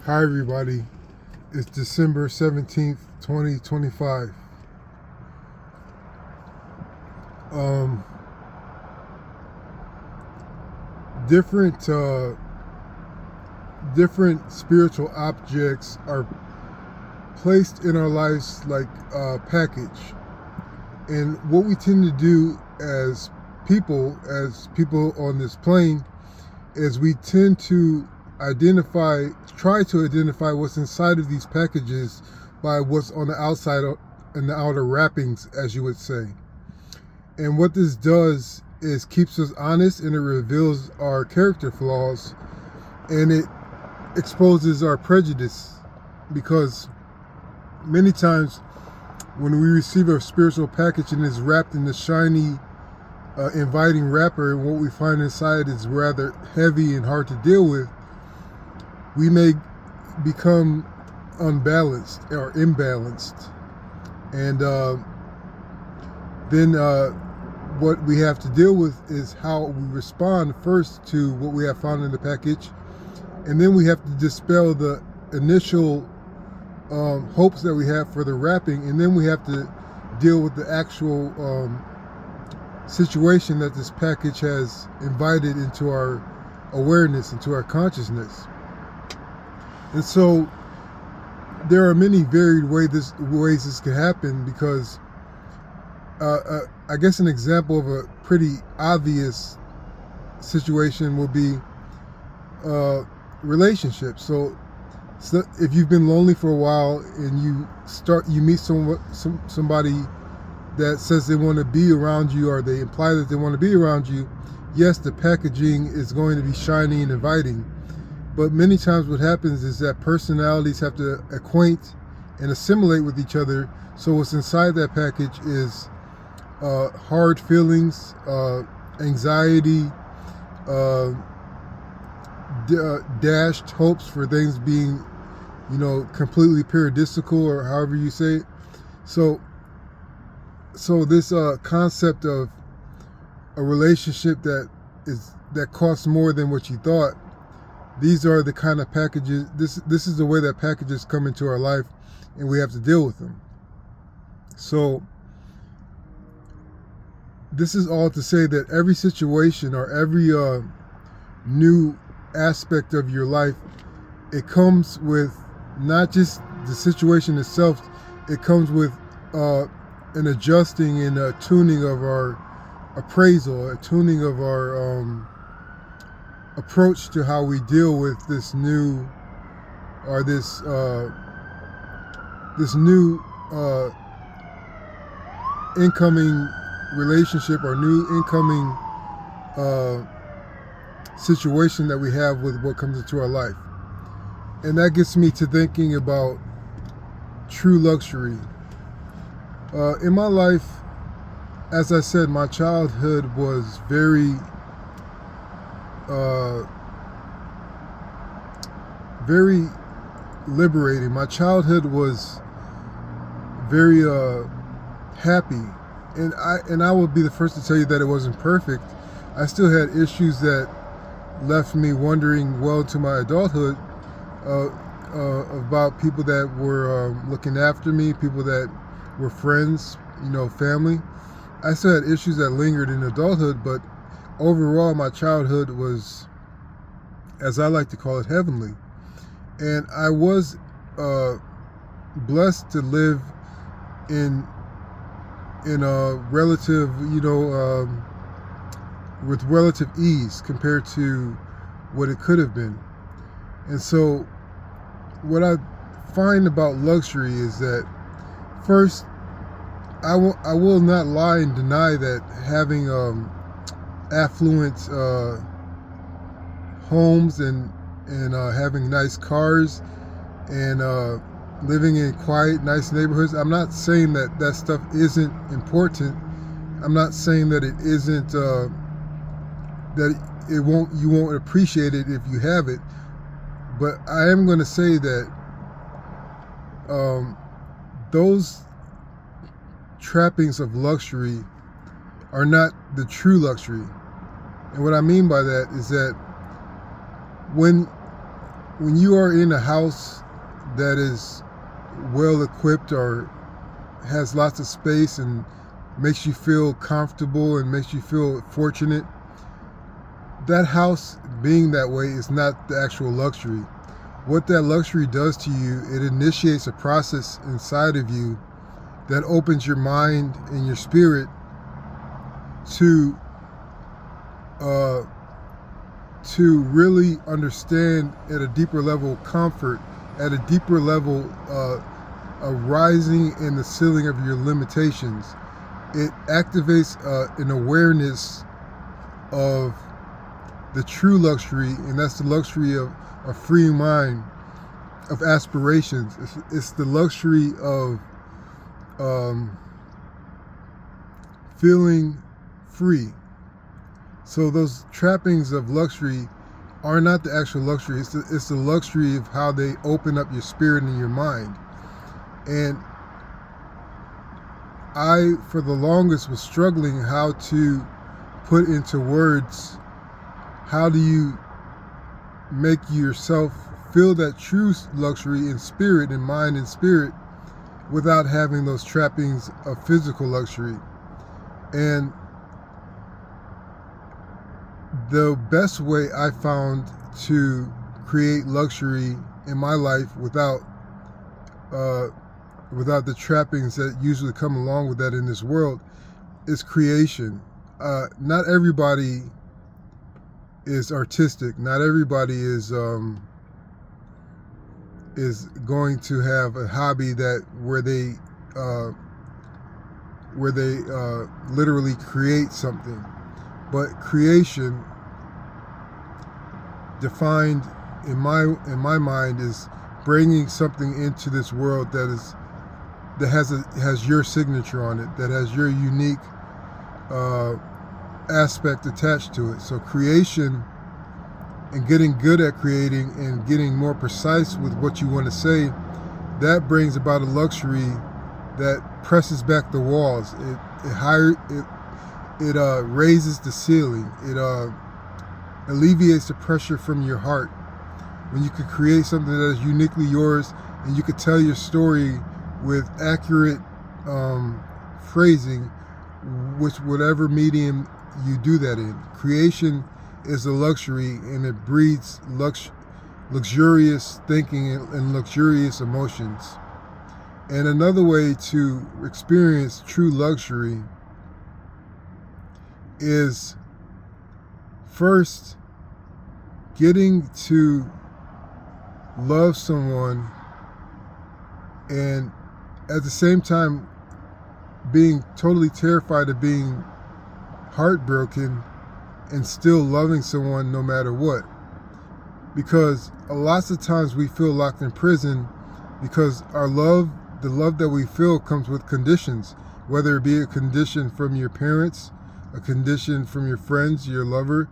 Hi everybody, it's December 17th, 2025. Um, different different spiritual objects are placed in our lives like a package. And what we tend to do as people on this plane, is we tend to try to identify what's inside of these packages by what's on the outside and the outer wrappings, as you would say. And what this does is keeps us honest, and it reveals our character flaws, and it exposes our prejudice, because many times when we receive a spiritual package and it's wrapped in the shiny, inviting wrapper, and what we find inside is rather heavy and hard to deal with, we may become unbalanced or imbalanced. And then what we have to deal with is how we respond first to what we have found in the package, and then we have to dispel the initial hopes that we have for the wrapping, and then we have to deal with the actual situation that this package has invited into our awareness, into our consciousness. And so there are many varied ways this can happen, because I guess an example of a pretty obvious situation will be relationships. So if you've been lonely for a while and you meet somebody that says they want to be around you, or they imply that they want to be around you, yes, the packaging is going to be shiny and inviting. But many times what happens is that personalities have to acquaint and assimilate with each other. So what's inside that package is hard feelings, anxiety, dashed hopes for things being, completely paradisical, or however you say it. So this concept of a relationship that costs more than what you thought, these are the kind of packages. This is the way that packages come into our life, and we have to deal with them. So this is all to say that every situation, or every new aspect of your life, it comes with not just the situation itself, it comes with an adjusting and a tuning of our appraisal, a tuning of our approach to how we deal with this new, or this new incoming relationship, or new incoming situation that we have with what comes into our life. And that gets me to thinking about true luxury. In my life, as I said, my childhood was very very liberating. My childhood was very happy, and I will be the first to tell you that it wasn't perfect. I still had issues that left me wondering well into my adulthood about people that were looking after me, people that were friends, family. I still had issues that lingered in adulthood, but overall my childhood was, as I like to call it, heavenly. And I was blessed to live in a relative, with relative ease compared to what it could have been. And so what I find about luxury is that, first, I will not lie and deny that having affluent homes and having nice cars and living in quiet, nice neighborhoods, I'm not saying that stuff isn't important. I'm not saying that it isn't, that you won't appreciate it if you have it. But I am going to say that those trappings of luxury are not the true luxury. And what I mean by that is that when when you are in a house that is well equipped or has lots of space and makes you feel comfortable and makes you feel fortunate, that house being that way is not the actual luxury. What that luxury does to you, it initiates a process inside of you that opens your mind and your spirit to really understand at a deeper level comfort, at a deeper level a rising in the ceiling of your limitations. It activates an awareness of the true luxury, and that's the luxury of a free mind, of aspirations. It's the luxury of feeling free. So those trappings of luxury are not the actual luxury. It's the luxury of how they open up your spirit and your mind. And I, for the longest, was struggling how to put into words, how do you make yourself feel that true luxury in spirit, in mind and spirit, without having those trappings of physical luxury. And the best way I found to create luxury in my life without the trappings that usually come along with that in this world is creation. Not everybody is artistic. Not everybody is going to have a hobby where they literally create something. But creation, defined in my mind, is bringing something into this world that has your signature on it, that has your unique aspect attached to it. So creation and getting good at creating and getting more precise with what you want to say, that brings about a luxury that presses back the walls. It raises the ceiling. It alleviates the pressure from your heart. When you can create something that is uniquely yours and you can tell your story with accurate phrasing, whatever medium you do that in. Creation is a luxury, and it breeds luxurious thinking and luxurious emotions. And another way to experience true luxury is first getting to love someone and at the same time being totally terrified of being heartbroken and still loving someone no matter what. Because lots of times we feel locked in prison because the love that we feel comes with conditions, whether it be a condition from your parents, a condition from your friends, your lover.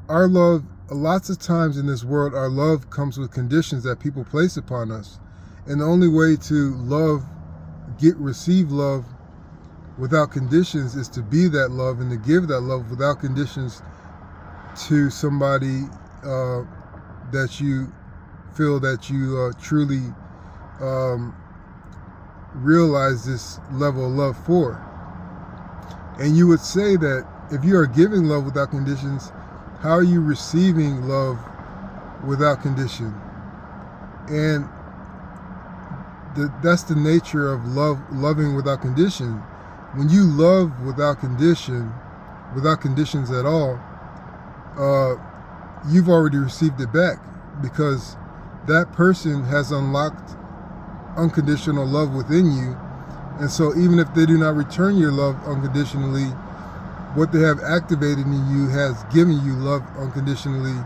Our love, lots of times in this world, our love comes with conditions that people place upon us. And the only way to receive love without conditions is to be that love and to give that love without conditions to somebody that you feel that you truly realize this level of love for. And you would say that if you are giving love without conditions, how are you receiving love without condition? And that's the nature of loving without condition. When you love without conditions at all, you've already received it back, because that person has unlocked unconditional love within you. And so even if they do not return your love unconditionally, what they have activated in you has given you love unconditionally,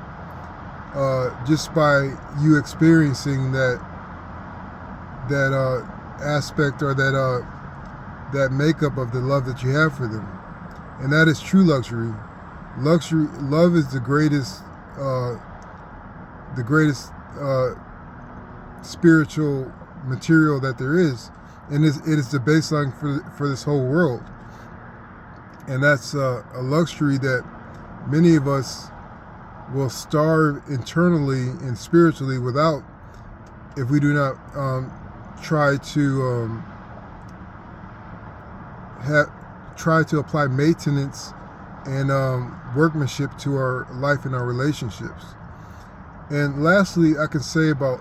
just by you experiencing that aspect or that makeup of the love that you have for them. And that is true luxury. Love is the greatest spiritual material that there is, and it is the baseline for this whole world. And that's a luxury that many of us will starve internally and spiritually without, if we do not try to apply maintenance and workmanship to our life and our relationships. And lastly, I can say about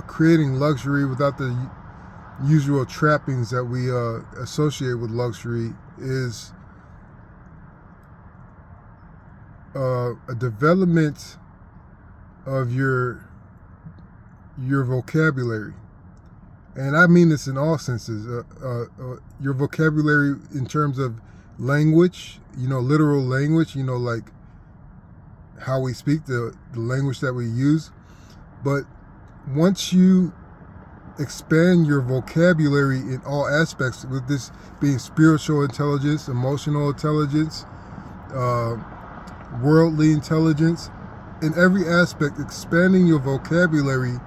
creating luxury without the usual trappings that we associate with luxury is a development of your vocabulary. And I mean this in all senses. Your vocabulary in terms of language, literal language, like how we speak, the language that we use. But once you expand your vocabulary in all aspects, with this being spiritual intelligence, emotional intelligence, worldly intelligence, in every aspect, expanding your vocabulary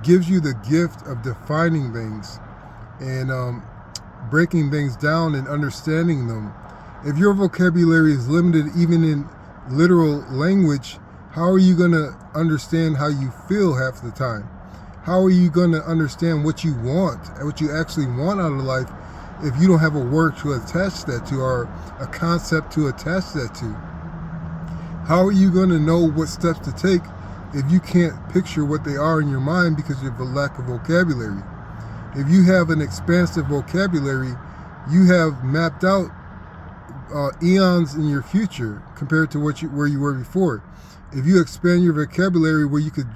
gives you the gift of defining things and breaking things down and understanding them. If your vocabulary is limited even in literal language, how are you going to understand how you feel half the time? How are you going to understand what you want and what you actually want out of life if you don't have a word to attach that to, or a concept to attach that to? How are you going to know what steps to take if you can't picture what they are in your mind because of a lack of vocabulary? If you have an expansive vocabulary, you have mapped out eons in your future compared to where you were before. If you expand your vocabulary where you could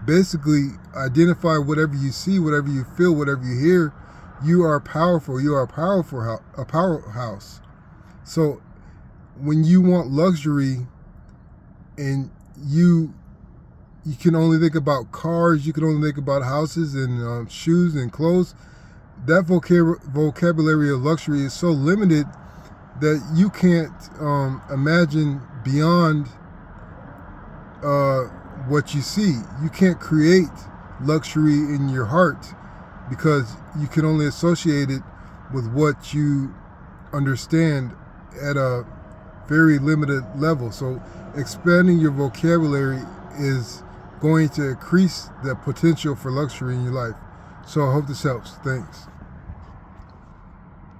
basically identify whatever you see, whatever you feel, whatever you hear, you are powerful. You are a powerhouse. So when you want luxury and you can only think about cars, you can only think about houses and shoes and clothes, that vocabulary of luxury is so limited that you can't imagine beyond what you see. You can't create luxury in your heart because you can only associate it with what you understand at a very limited level. So expanding your vocabulary is going to increase the potential for luxury in your life. So I hope this helps. Thanks.